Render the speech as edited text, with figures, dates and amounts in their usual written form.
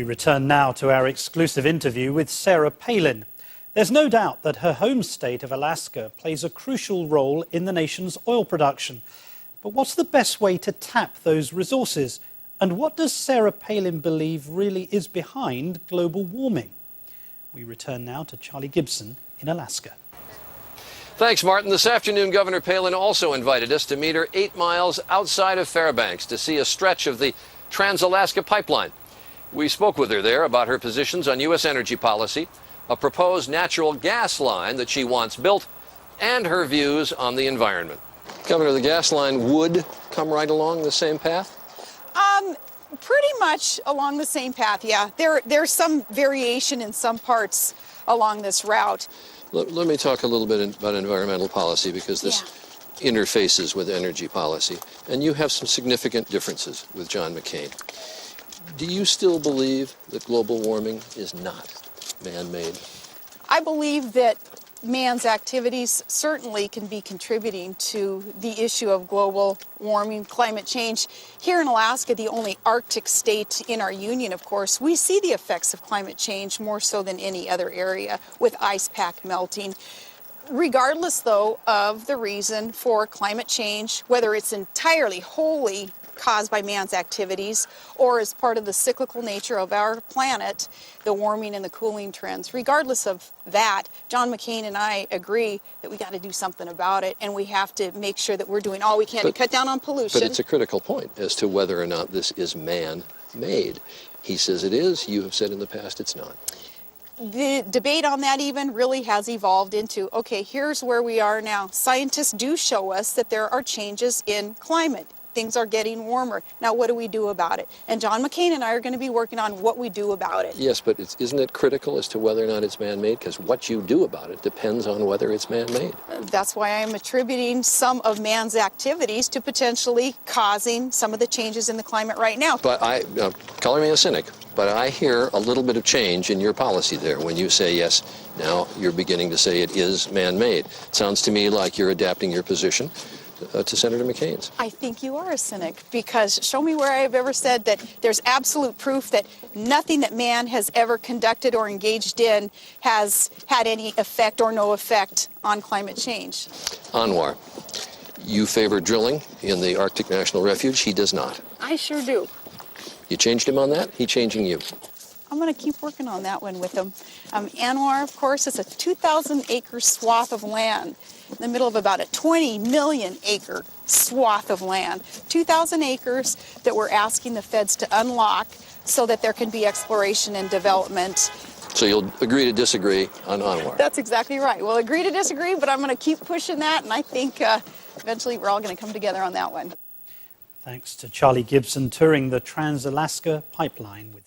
return now to our exclusive interview with Sarah Palin. There's no doubt that her home state of Alaska plays a crucial role in the nation's oil production. But what's the best way to tap those resources? And what does Sarah Palin believe really is behind global warming? We return now to Charlie Gibson in Alaska. Thanks, Martin. This afternoon, Governor Palin also invited us to meet her 8 miles outside of Fairbanks to see a stretch of the Trans-Alaska Pipeline. We spoke with her there about her positions on U.S. energy policy, a proposed natural gas line that she wants built, and her views on the environment. Governor, the gas line would come right along the same path? Pretty much along the same path, yeah. There's some variation in some parts along this route. Let me talk a little bit about environmental policy, because this interfaces with energy policy. And you have some significant differences with John McCain. Do you still believe that global warming is not man-made? I believe that man's activities certainly can be contributing to the issue of global warming, climate change. Here in Alaska, the only Arctic state in our union, of course, we see the effects of climate change more so than any other area, with ice pack melting. Regardless, though, of the reason for climate change, whether it's entirely, wholly caused by man's activities or as part of the cyclical nature of our planet, the warming and the cooling trends. Regardless of that, John McCain and I agree that we got to do something about it, and we have to make sure that we're doing all we can to cut down on pollution. But it's a critical point as to whether or not this is man-made. He says it is. You have said in the past it's not. The debate on that even really has evolved into, okay, here's where we are now. Scientists do show us that there are changes in climate. Things are getting warmer. Now, what do we do about it? And John McCain and I are going to be working on what we do about it. Yes, but isn't it critical as to whether or not it's man-made? Because what you do about it depends on whether it's man-made. That's why I'm attributing some of man's activities to potentially causing some of the changes in the climate right now. But color me a cynic, but I hear a little bit of change in your policy there when you say, yes, now you're beginning to say it is man-made. It sounds to me like you're adapting your position to Senator McCain's. I think you are a cynic, because show me where I have ever said that there's absolute proof that nothing that man has ever conducted or engaged in has had any effect or no effect on climate change. Anwar, you favor drilling in the Arctic National Refuge. He does not. I sure do. You changed him on that? He changing you? I'm going to keep working on that one with him. Anwar, of course, is a 2,000-acre swath of land in the middle of about a 20 million acre swath of land. 2,000 acres that we're asking the feds to unlock so that there can be exploration and development. So you'll agree to disagree on Anwar? That's exactly right. We'll agree to disagree, but I'm going to keep pushing that, and I think eventually we're all going to come together on that one. Thanks to Charlie Gibson touring the Trans-Alaska Pipeline with